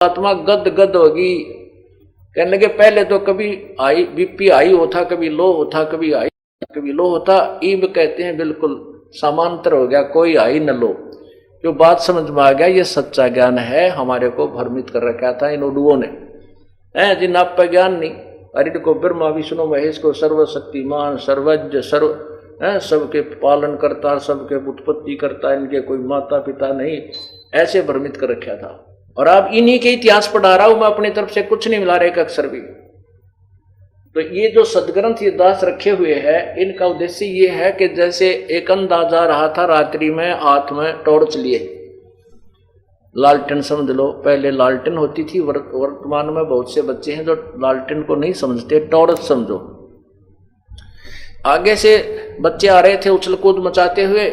आत्मा गद गद होगी। कहने लगे पहले तो कभी आई बीपी हाई होता, कभी लो होता, कभी हाई कभी लो होता, ईब कहते हैं बिल्कुल समांतर हो गया, कोई हाई न लो। जो बात समझ में आ गया ये सच्चा ज्ञान है, हमारे को भ्रमित कर रखा था इन उडुओं ने, जिन आप पर ज्ञान नहीं। अरे को ब्रह्मा विष्णु महेश को सर्वशक्तिमान सर्वज्ञ सर्व सबके पालन करता, सबके उत्पत्ति करता, इनके कोई माता पिता नहीं, ऐसे भ्रमित कर रखा था। और आप इन्हीं के इतिहास पढ़ा रहा हूं मैं, अपनी तरफ से कुछ नहीं मिला रहा एक अक्षर भी। तो ये जो सदग्रंथ ये दास रखे हुए हैं, इनका उद्देश्य ये है कि जैसे एक अंदाजा रहा था रात्रि में हाथ में टॉर्च लिए, लालटेन समझ लो, पहले लालटेन होती थी, वर्तमान में बहुत से बच्चे हैं जो लालटेन को नहीं समझते, टॉर्च समझो। आगे से बच्चे आ रहे थे उछल कूद मचाते हुए,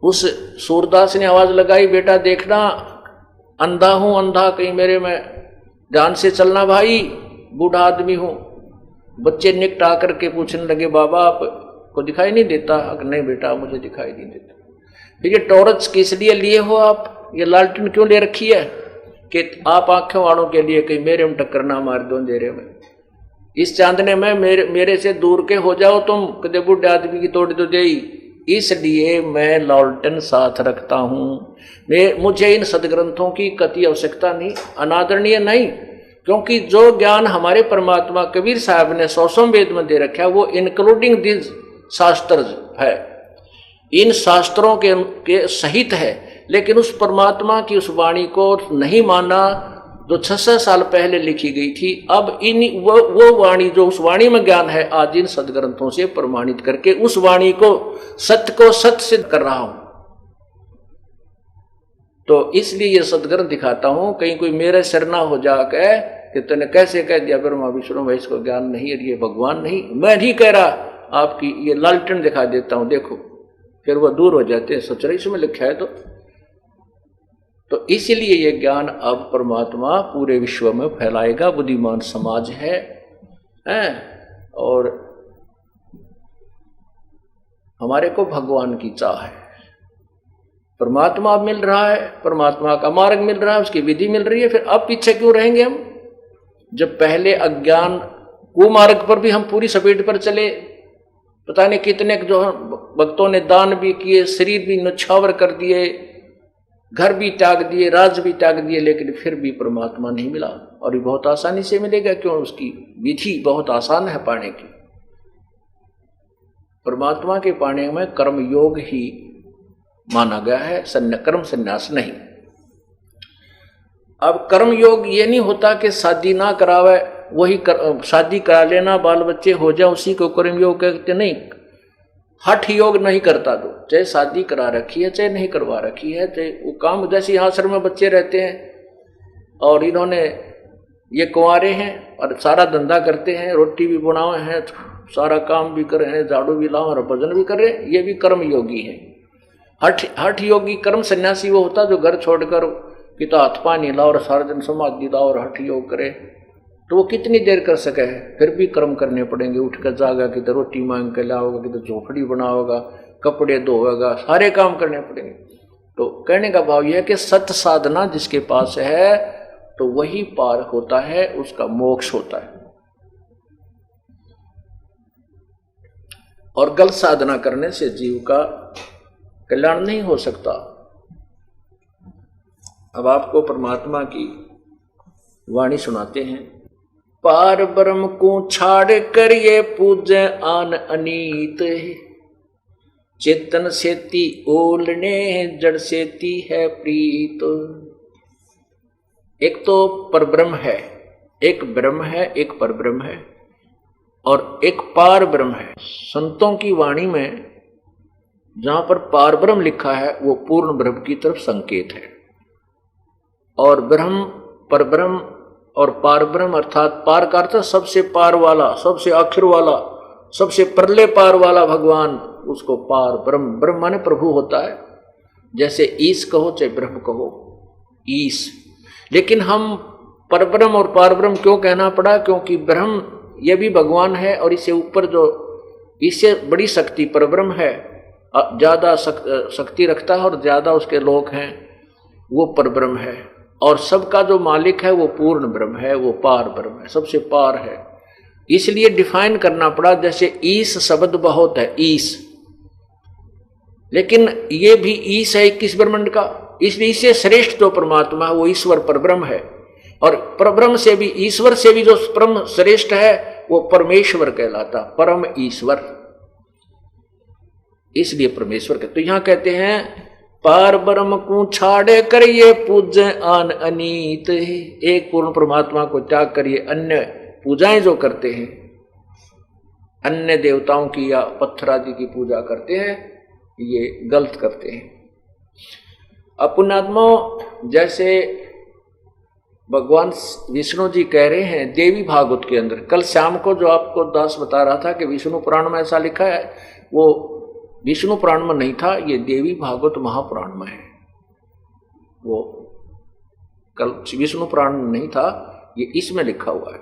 उस सूरदास ने आवाज लगाई, बेटा देखना अंधा हूं, अंधा कहीं मेरे में ध्यान से चलना भाई, बूढ़ा आदमी हूं। बच्चे निकटा करके पूछने लगे बाबा आपको दिखाई नहीं देता? नहीं बेटा मुझे दिखाई नहीं देता। फिर ये टॉर्च किस लिए लिए हो आप, ये लालटेन क्यों ले रखी है? कि आप आंखों वालों के लिए कहीं मेरे में टक्कर ना मार दो अंधेरे में, इस चांदने में मेरे से दूर के हो जाओ तुम, कदे बूढ़े आदमी की तोड़ दो दे, इसलिए मैं लालटेन साथ रखता हूं। मुझे इन सदग्रंथों की कति आवश्यकता नहीं, अनादरणीय नहीं, क्योंकि जो ज्ञान हमारे परमात्मा कबीर साहब ने 100 वेद में दे रखा है वो इंक्लूडिंग दिस शास्त्र है, इन शास्त्रों के सहित है। लेकिन उस परमात्मा की उस वाणी को नहीं माना जो 600 साल पहले लिखी गई थी। अब इन वो वाणी जो उस वाणी में ज्ञान है, आज इन सदग्रंथों से प्रमाणित करके उस वाणी को सत्य सिद्ध कर रहा हूं। तो इसलिए ये सदग्रंथ दिखाता हूं, कहीं कोई मेरे सिर ना हो जाकर कि तूने कैसे कह दिया ब्रह्मा विष्णु महेश को ज्ञान नहीं है, ये भगवान नहीं। मैं नहीं कह रहा, आपकी ये लालटेन दिखा देता हूं, देखो, फिर वो दूर हो जाते हैं, सोच रहे इसमें लिखा है तो इसीलिए ये ज्ञान अब परमात्मा पूरे विश्व में फैलाएगा। बुद्धिमान समाज है और हमारे को भगवान की चाह है, परमात्मा मिल रहा है, परमात्मा का मार्ग मिल रहा है, उसकी विधि मिल रही है, फिर अब पीछे क्यों रहेंगे हम? जब पहले अज्ञान कुमार्ग पर भी हम पूरी सपेट पर चले, पता नहीं कितने जो भक्तों ने दान भी किए, शरीर भी नछावर कर दिए, घर भी त्याग दिए, राज भी त्याग दिए, लेकिन फिर भी परमात्मा नहीं मिला। और ये बहुत आसानी से मिलेगा, क्यों? उसकी विधि बहुत आसान है पाने की। परमात्मा के पाने में कर्म योग ही माना गया है, कर्म संन्यास नहीं। अब कर्म योग ये नहीं होता कि शादी ना करावे वही शादी करा लेना, बाल बच्चे हो जाए उसी को कर्म योग कहते नहीं। हठ योग नहीं करता, तो चाहे शादी करा रखी है चाहे नहीं करवा रखी है, चाहे वो काम, जैसे यहाँ आश्रम में बच्चे रहते हैं और इन्होंने ये कुंवारे हैं और सारा धंधा करते हैं, रोटी भी बनाए हैं, सारा काम भी कर रहे हैं, झाड़ू भी लाओ और भजन भी कर रहे हैं, ये भी कर्म योगी है। हठ योगी कर्म सन्यासी वो होता जो घर छोड़कर पिता हाथ पानी लाओ और सारा दिन समाधि लाओ और हठ योग करे, तो वो कितनी देर कर सके है? फिर भी कर्म करने पड़ेंगे, उठकर जागा, किधर रोटी मांग के लाओगा, किधर झोपड़ी बनाओगा, कपड़े धोएगा, सारे काम करने पड़ेंगे। तो कहने का भाव यह है कि सत्य साधना जिसके पास है तो वही पार होता है, उसका मोक्ष होता है। और गलत साधना करने से जीव का कल्याण नहीं हो सकता। अब आपको परमात्मा की वाणी सुनाते हैं। पार ब्रह्म को छाड़ कर ये पूजे आन अनीत, चेतन सेती ओलने जड़ सेती है प्रीत। एक तो परब्रह्म है, एक ब्रह्म है, एक परब्रह्म है और एक पार ब्रह्म है। संतों की वाणी में जहां पर पार ब्रह्म लिखा है वो पूर्ण ब्रह्म की तरफ संकेत है, और ब्रह्म परब्रह्म और पार ब्रह्म अर्थात पार का अर्थ सबसे पार वाला, सबसे आखिर वाला, सबसे परले पार वाला भगवान, उसको पार ब्रह्म, ब्रह्म माने प्रभु होता है। जैसे ईश कहो चाहे ब्रह्म कहो, ईश। लेकिन हम परब्रह्म और पार ब्रह्म क्यों कहना पड़ा? क्योंकि ब्रह्म ये भी भगवान है और इससे ऊपर जो इससे बड़ी शक्ति परब्रह्म है, ज्यादा शक्ति रखता है और ज्यादा उसके लोक हैं, वो परब्रह्म है। और सबका जो मालिक है वो पूर्ण ब्रह्म है, वो पार ब्रह्म है, सबसे पार है। इसलिए डिफाइन करना पड़ा। जैसे ईश शब्द बहुत है, ईश, लेकिन ये भी ईश है 21 ब्रह्मांड का, इसलिए इससे श्रेष्ठ जो परमात्मा है वो ईश्वर परब्रह्म है। और परब्रह्म से भी, ईश्वर से भी जो परम श्रेष्ठ है वो परमेश्वर कहलाता, परम ईश्वर, इसलिए परमेश्वर कहते। तो यहां कहते हैं पार ब्रह्म को छाड़े करिए पूज आन अनीत। एक पूर्ण परमात्मा को त्याग करिए, अन्य पूजाएं जो करते हैं, अन्य देवताओं की या पत्थर आदि की पूजा करते हैं, ये गलत करते हैं। अब पुण्यात्मा, जैसे भगवान विष्णु जी कह रहे हैं देवी भागवत के अंदर, कल शाम को जो आपको दास बता रहा था कि विष्णु पुराण में ऐसा लिखा है, वो विष्णु पुराण में नहीं था, ये देवी भागवत महापुराण में है। वो कल विष्णु पुराण में नहीं था, ये इसमें लिखा हुआ है।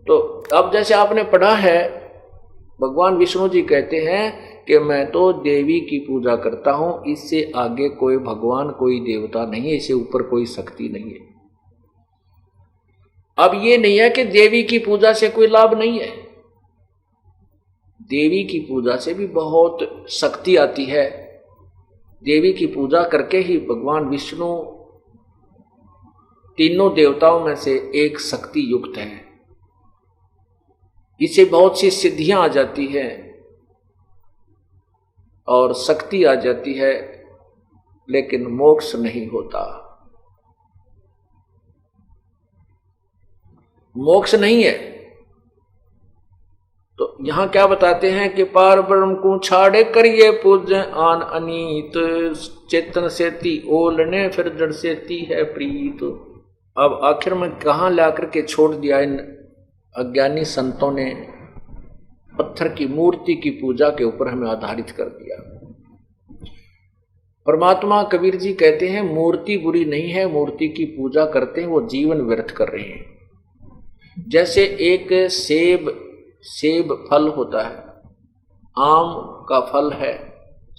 तो अब जैसे आपने पढ़ा है, भगवान विष्णु जी कहते हैं कि मैं तो देवी की पूजा करता हूं, इससे आगे कोई भगवान, कोई देवता नहीं है, इससे ऊपर कोई शक्ति नहीं है। अब ये नहीं है कि देवी की पूजा से कोई लाभ नहीं है, देवी की पूजा से भी बहुत शक्ति आती है। देवी की पूजा करके ही भगवान विष्णु तीनों देवताओं में से एक शक्ति युक्त है, इससे बहुत सी सिद्धियां आ जाती है और शक्ति आ जाती है, लेकिन मोक्ष नहीं होता, मोक्ष नहीं है। तो यहां क्या बताते हैं कि पार ब्रह्म को छाड़े करिए पूज्य आन अनीत, चेतन सेती ओलने फिर जड़ सेती है प्रीत। अब आखिर में कहां लाकर के छोड़ दिया इन अज्ञानी संतों ने, पत्थर की मूर्ति की पूजा के ऊपर हमें आधारित कर दिया। परमात्मा कबीर जी कहते हैं मूर्ति बुरी नहीं है, मूर्ति की पूजा करते हैं वो जीवन व्यर्थ कर रहे हैं। जैसे एक सेब फल होता है, आम का फल है,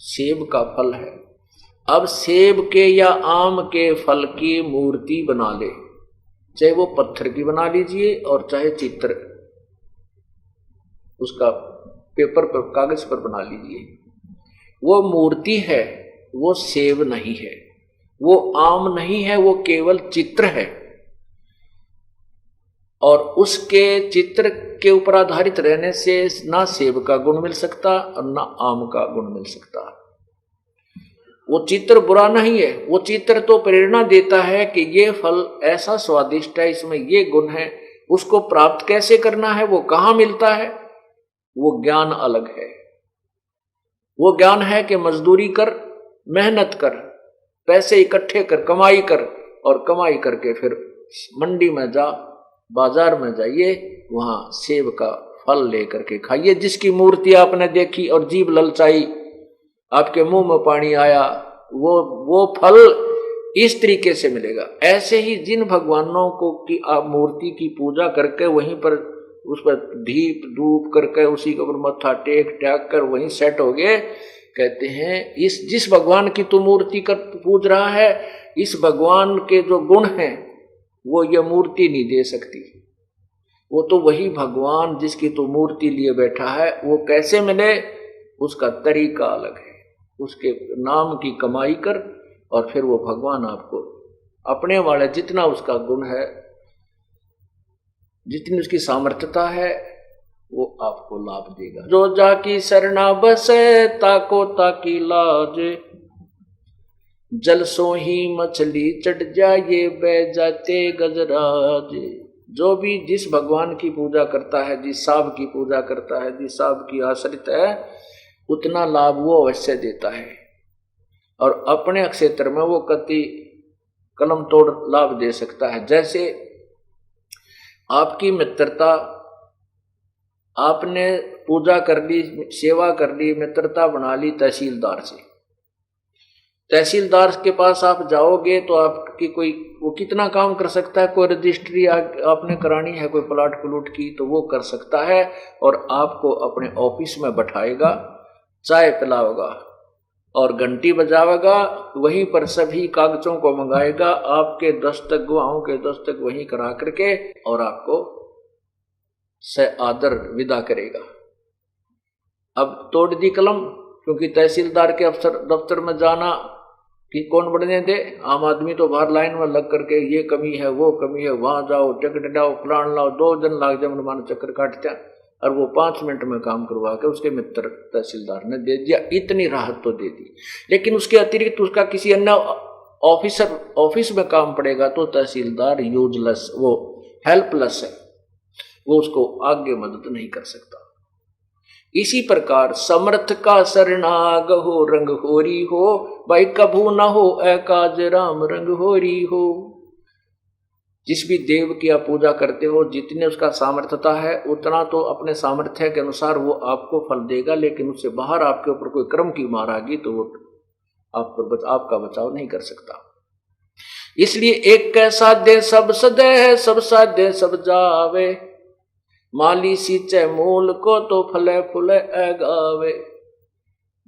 सेब का फल है। अब सेब के या आम के फल की मूर्ति बना ले, चाहे वो पत्थर की बना लीजिए और चाहे चित्र उसका पेपर पर, कागज पर बना लीजिए, वो मूर्ति है, वो सेब नहीं है, वो आम नहीं है, वो केवल चित्र है। और उसके चित्र के ऊपर आधारित रहने से ना सेब का गुण मिल सकता और ना आम का गुण मिल सकता। वो चित्र बुरा नहीं है, वो चित्र तो प्रेरणा देता है कि ये फल ऐसा स्वादिष्ट है, इसमें ये गुण है, उसको प्राप्त कैसे करना है, वो कहाँ मिलता है, वो ज्ञान अलग है। वो ज्ञान है कि मजदूरी कर, मेहनत कर, पैसे इकट्ठे कर, कमाई कर, और कमाई करके फिर मंडी में जा, बाजार में जाइए, वहां सेब का फल लेकर के खाइए। जिसकी मूर्ति आपने देखी और जीभ ललचाई, आपके मुंह में पानी आया, वो फल इस तरीके से मिलेगा। ऐसे ही जिन भगवानों को की आप मूर्ति की पूजा करके वहीं पर उस पर दीप धूप करके उसी के ऊपर मत्था टेक टाक कर वहीं सेट हो गए, कहते हैं इस जिस भगवान की तू मूर्ति कर पूज रहा है, इस भगवान के जो गुण हैं वो ये मूर्ति नहीं दे सकती। वो तो वही भगवान जिसकी तो मूर्ति लिए बैठा है, वो कैसे मिले, उसका तरीका अलग है। उसके नाम की कमाई कर और फिर वो भगवान आपको अपने वाले जितना उसका गुण है, जितनी उसकी सामर्थ्यता है, वो आपको लाभ देगा। जो जाकी शरणा बसे ताको ताकी लाज, जल सो ही मछली चढ़ जाए बह जाते गजराज। जो भी जिस भगवान की पूजा करता है, जिस साब की पूजा करता है, जिस साब की आश्रित है, उतना लाभ वो अवश्य देता है और अपने क्षेत्र में वो कति कलम तोड़ लाभ दे सकता है। जैसे आपकी मित्रता, आपने पूजा कर ली, सेवा कर ली, मित्रता बना ली तहसीलदार से, तहसीलदार के पास आप जाओगे तो आपकी कोई वो कितना काम कर सकता है, कोई रजिस्ट्री आपने करानी है कोई प्लाट प्लूट की तो वो कर सकता है और आपको अपने ऑफिस में बैठाएगा, चाय पिलाओगा और घंटी बजावेगा, वहीं पर सभी कागजों को मंगाएगा, आपके दस्तक गवाहों के दस्तक वहीं करा करके और आपको से आदर विदा करेगा। अब तोड़ दी कलम, क्योंकि तहसीलदार के अफसर दफ्तर में जाना कि कौन बढ़ने दे, आम आदमी तो बाहर लाइन में लग करके ये कमी है वो कमी है, वहां जाओ टिकट लाओ फलान लाओ, 2 दिन लाग जाए मनमान चक्कर काटते हैं, और वो 5 मिनट में काम करवा के उसके मित्र तहसीलदार ने दे दिया। इतनी राहत तो दे दी, लेकिन उसके अतिरिक्त उसका किसी अन्य ऑफिस में काम पड़ेगा तो तहसीलदार यूजलेस, वो हेल्पलेस है, वो उसको आगे मदद नहीं कर सकता। इसी प्रकार समर्थ का शरणाग हो रंग होरी हो, भाई कभू न हो एकाज राम रंग होरी हो। जिस भी देव की आप पूजा करते हो, जितने उसका सामर्थ्यता है उतना तो अपने सामर्थ्य के अनुसार वो आपको फल देगा, लेकिन उससे बाहर आपके ऊपर कोई कर्म की मार आ गई तो वो आपका बचाव नहीं कर सकता। इसलिए एक कैसा दे सब सदे, सब साधे सब जावे, माली सींचे मूल को तो फले फूले गावे।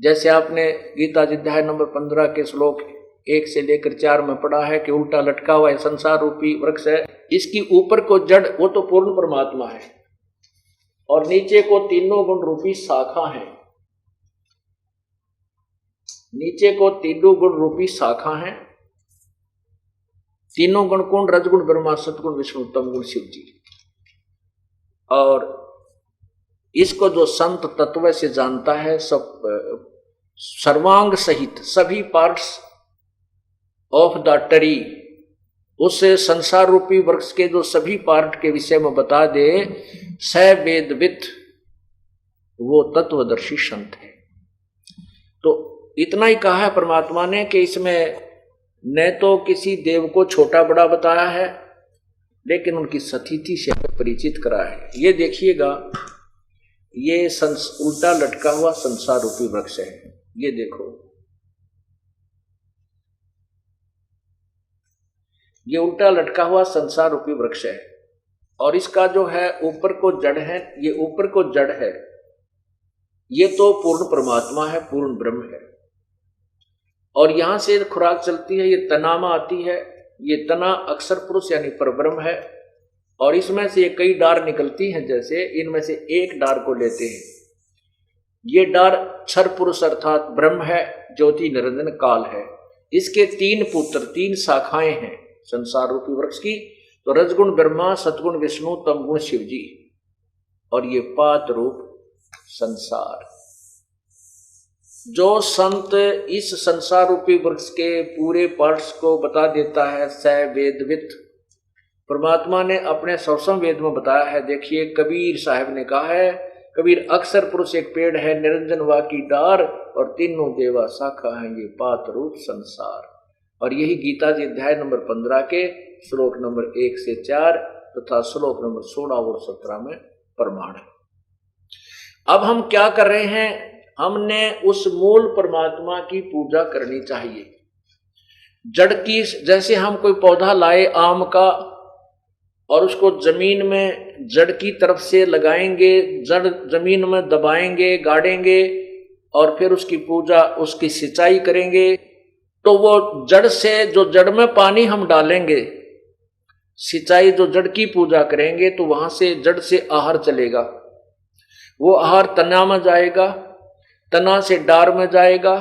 जैसे आपने गीता जी अध्याय नंबर 15 के श्लोक 1 से लेकर 4 में पढ़ा है कि उल्टा लटका हुआ है संसार रूपी वृक्ष है, इसकी ऊपर को जड़ वो तो पूर्ण परमात्मा है, और नीचे को तीनों गुण रूपी शाखा है। नीचे को तीनों गुण रूपी शाखा है। तीनों गुण कौन? रजगुण ब्रह्मा, सतगुण विष्णु, तम गुण शिव जी। और इसको जो संत तत्व से जानता है, सब सर्वांग सहित सभी पार्ट्स ऑफ द ट्री, उस संसार रूपी वृक्ष के जो सभी पार्ट के विषय में बता दे, स वेदविद, वो तत्वदर्शी संत है। तो इतना ही कहा है परमात्मा ने कि इसमें न तो किसी देव को छोटा बड़ा बताया है, लेकिन उनकी सतिथि से परिचित करा है। ये देखिएगा, ये उल्टा लटका हुआ संसार रूपी वृक्ष है। ये देखो, ये उल्टा लटका हुआ संसार रूपी वृक्ष है, और इसका जो है ऊपर को जड़ है, ये ऊपर को जड़ है, ये तो पूर्ण परमात्मा है, पूर्ण ब्रह्म है। और यहां से खुराक चलती है, ये तनामा आती है, ये तना अक्षर पुरुष यानी परब्रह्म है, और इसमें से ये कई डार निकलती हैं। जैसे इनमें से एक डार को लेते हैं, ये डार क्षर पुरुष अर्थात ब्रह्म है, ज्योति निरंजन काल है। इसके 3 पुत्र, 3 शाखाएं हैं संसार रूपी वृक्ष की, तो रजगुण ब्रह्मा, सतगुण विष्णु, तमगुण शिव जी, और ये पात रूप संसार। जो संत इस संसार रूपी वृक्ष के पूरे पार्ट्स को बता देता है, स वेदविद, परमात्मा ने अपने 100वें वेद में बताया है। देखिए, कबीर साहब ने कहा है, कबीर अक्षर पुरुष एक पेड़ है, निरंजन वा की डार, और तीनों देवा शाखा है, ये पात रूप संसार। और यही गीता जी अध्याय नंबर 15 के श्लोक नंबर 1 से 4 तथा श्लोक नंबर 16 और 17 में प्रमाण है। अब हम क्या कर रहे हैं? हमने उस मूल परमात्मा की पूजा करनी चाहिए। जड़ की, जैसे हम कोई पौधा लाए आम का और उसको जमीन में जड़ की तरफ से लगाएंगे, जड़ जमीन में दबाएंगे, गाड़ेंगे, और फिर उसकी पूजा, उसकी सिंचाई करेंगे, तो वो जड़ से, जो जड़ में पानी हम डालेंगे, सिंचाई जो जड़ की पूजा करेंगे, तो वहां से जड़ से आहार चलेगा। वो आहार तना में जाएगा, तना से डार में जाएगा,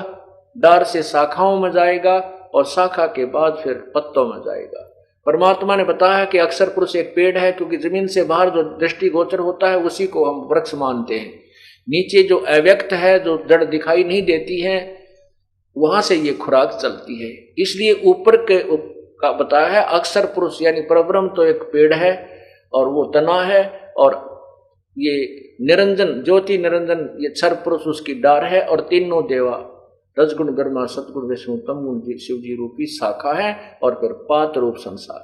डार से शाखाओं में जाएगा, और शाखा के बाद फिर पत्तों में जाएगा। परमात्मा ने बताया कि अक्षर पुरुष एक पेड़ है, क्योंकि जमीन से बाहर जो दृष्टि गोचर होता है उसी को हम वृक्ष मानते हैं। नीचे जो अव्यक्त है, जो जड़ दिखाई नहीं देती है, वहां से ये खुराक चलती है। इसलिए ऊपर के का बताया है, अक्षर पुरुष यानी परब्रह्म तो एक पेड़ है और वो तना है, और ये निरंजन, ज्योति निरंजन, ये क्षर पुरुष उसकी डार है, और तीनों देवा रजगुण ब्रह्मा, सतगुण विष्णु, तमगुण शिव जी रूपी शाखा है, और फिर पात रूप संसार।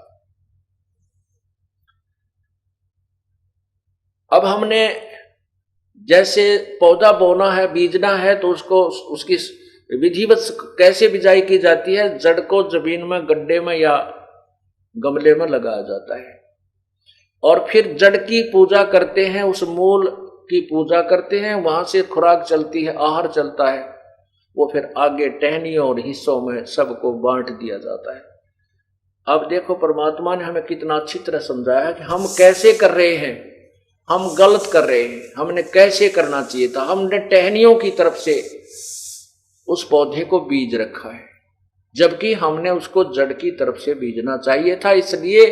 अब हमने जैसे पौधा बोना है, बीजना है, तो उसको उसकी विधिवत कैसे बिजाई की जाती है? जड़ को जमीन में, गड्ढे में या गमले में लगाया जाता है, और फिर जड़ की पूजा करते हैं, उस मूल की पूजा करते हैं, वहां से खुराक चलती है, आहार चलता है। वो फिर आगे टहनियों और हिस्सों में सबको बांट दिया जाता है। अब देखो परमात्मा ने हमें कितना अच्छी तरह समझाया कि हम कैसे कर रहे हैं, हम गलत कर रहे हैं, हमने कैसे करना चाहिए था। हमने टहनियों की तरफ से उस पौधे को बीज रखा है, जबकि हमने उसको जड़ की तरफ से बीजना चाहिए था। इसलिए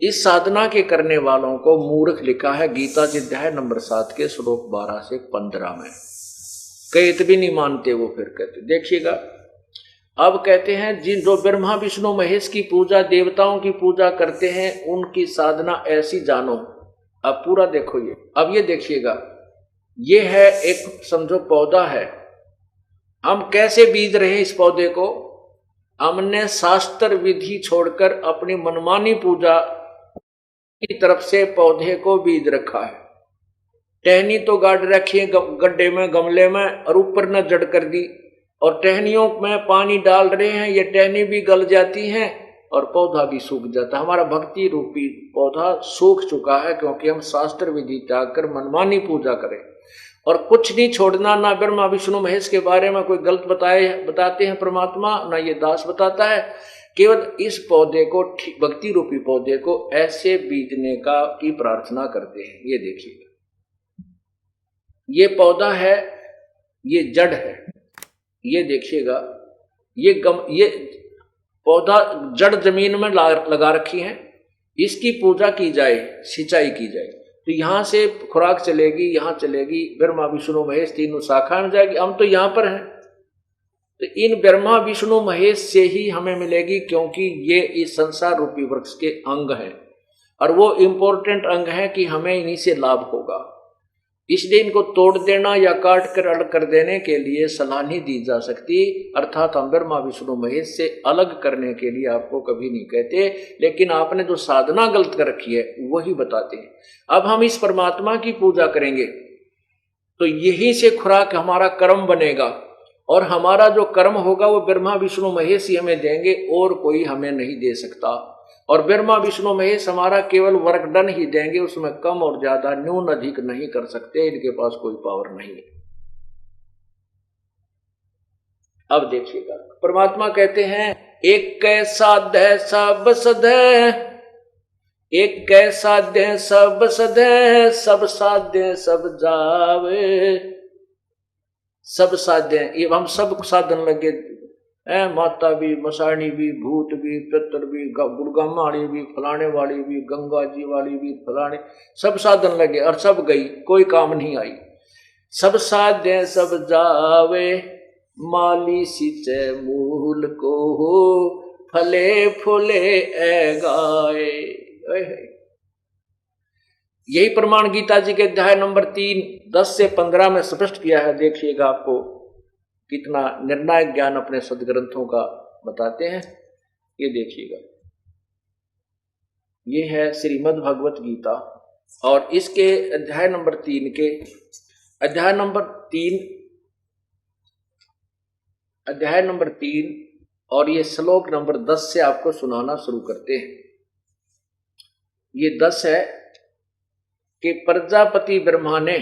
इस साधना के करने वालों को मूर्ख लिखा है गीता जी अध्याय नंबर 7 के श्लोक 12 से 15 में। कई भी नहीं मानते वो, फिर कहते देखिएगा। अब कहते हैं जिन जो ब्रह्मा विष्णु महेश की पूजा, देवताओं की पूजा करते हैं, उनकी साधना ऐसी जानो। अब पूरा देखो ये, अब ये देखिएगा, ये है एक समझो पौधा है। हम कैसे बीज रहे हैं इस पौधे को? हमने शास्त्र विधि छोड़कर अपनी मनमानी पूजा की तरफ से पौधे को बीज रखा है। टहनी तो गाड़ रखी है गड्ढे में, गमले में, और ऊपर न जड़ कर दी, और टहनियों में पानी डाल रहे हैं, ये टहनी भी गल जाती हैं और पौधा भी सूख जाता है। हमारा भक्ति रूपी पौधा सूख चुका है, क्योंकि हम शास्त्र विधि त्याग कर मनमानी पूजा करें। और कुछ नहीं छोड़ना, ना ब्रह्मा विष्णु महेश के बारे में कोई गलत बताते हैं परमात्मा, ना ये दास बताता है। केवल इस पौधे को, भक्ति रूपी पौधे को ऐसे बीजने की प्रार्थना करते हैं। ये देखिए, ये पौधा है, ये जड़ है, ये देखिएगा, ये पौधा जड़ जमीन में लगा रखी है। इसकी पूजा की जाए, सिंचाई की जाए, तो यहां से खुराक चलेगी, यहां चलेगी, ब्रह्मा विष्णु महेश तीनों शाखा में जाएगी। हम तो यहां पर हैं, तो इन ब्रह्मा विष्णु महेश से ही हमें मिलेगी, क्योंकि ये इस संसार रूपी वृक्ष के अंग हैं, और वो इंपॉर्टेंट अंग है कि हमें इन्हीं से लाभ होगा। इसलिए इनको तोड़ देना या काट कर अलग कर देने के लिए सलाह नहीं दी जा सकती। अर्थात हम ब्रह्मा विष्णु महेश से अलग करने के लिए आपको कभी नहीं कहते, लेकिन आपने जो साधना गलत कर रखी है वही बताते हैं। अब हम इस परमात्मा की पूजा करेंगे तो यहीं से खुराक हमारा कर्म बनेगा, और हमारा जो कर्म होगा वो ब्रह्मा विष्णु महेश ही हमें देंगे, और कोई हमें नहीं दे सकता। और ब्रह्मा विष्णु महेश हमारा केवल वर्कडन ही देंगे, उसमें कम और ज्यादा, न्यून अधिक नहीं कर सकते, इनके पास कोई पावर नहीं है। अब देखिएगा, परमात्मा कहते हैं एक साध्य सब सधै, एक साध्य सब सधै, सब साध्य सब जावे। सब साध्य, ये हम सब साधन लगे, माता भी, मसाणी भी, भूत भी, पितर भी, गुड़गामा वाली भी, फलाने वाली भी, गंगा जी वाली भी, फलाने, सब साधन लगे और सब गई, कोई काम नहीं आई। सब साध्य सब जावे, माली सिंचे मूल को हो, फले फूले ए गाए। यही प्रमाण गीता जी के अध्याय नंबर 3 10 से 15 में स्पष्ट किया है। देखिएगा, आपको कितना निर्णायक ज्ञान अपने सदग्रंथों का बताते हैं। ये देखिएगा, ये है श्रीमद् भगवत गीता, और इसके अध्याय नंबर 3 के अध्याय नंबर 3 और ये श्लोक नंबर 10 से आपको सुनाना शुरू करते हैं। ये 10 है कि प्रजापति ब्रह्मा ने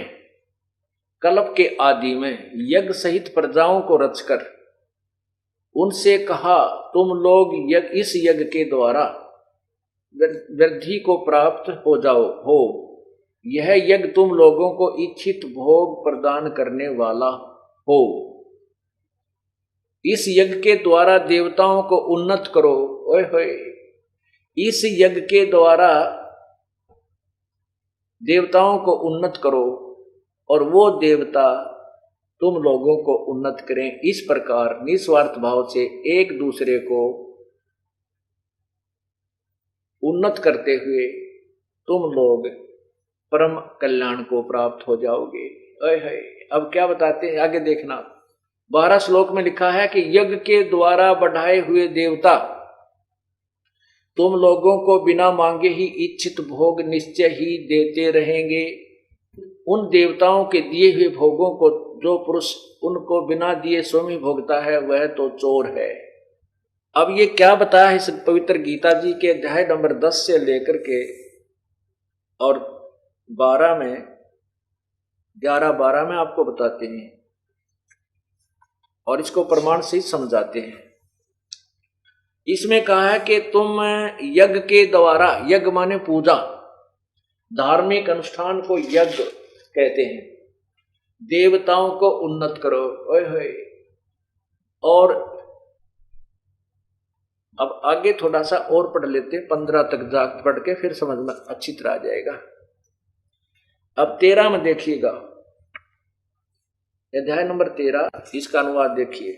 कल्प के आदि में यज्ञ सहित प्रजाओं को रचकर उनसे कहा, तुम लोग इस यज्ञ के द्वारा वृद्धि को प्राप्त हो जाओ हो। यह यज्ञ तुम लोगों को इच्छित भोग प्रदान करने वाला हो। इस यज्ञ के द्वारा देवताओं को उन्नत करो। ओए होए, इस यज्ञ के द्वारा देवताओं को उन्नत करो, और वो देवता तुम लोगों को उन्नत करें। इस प्रकार निस्वार्थ भाव से एक दूसरे को उन्नत करते हुए तुम लोग परम कल्याण को प्राप्त हो जाओगे। अब क्या बताते हैं, आगे देखना। 12 श्लोक में लिखा है कि यज्ञ के द्वारा बढ़ाए हुए देवता तुम लोगों को बिना मांगे ही इच्छित भोग निश्चय ही देते रहेंगे। उन देवताओं के दिए हुए भोगों को जो पुरुष उनको बिना दिए स्वयं ही भोगता है, वह तो चोर है। अब ये क्या बताया है इस पवित्र गीता जी के अध्याय नंबर 10 से लेकर के और 12 में, 11-12 में आपको बताते हैं। और इसको प्रमाण से ही समझाते हैं। इसमें कहा है कि तुम यज्ञ के द्वारा, यज्ञ माने पूजा, धार्मिक अनुष्ठान को यज्ञ कहते हैं, देवताओं को उन्नत करो। ओए होए। और अब आगे थोड़ा सा और पढ़ लेते, 15 तक जा पढ़ के फिर समझ में अच्छी तरह आ जाएगा। अब 13 में देखिएगा, अध्याय नंबर 13, इसका अनुवाद देखिए।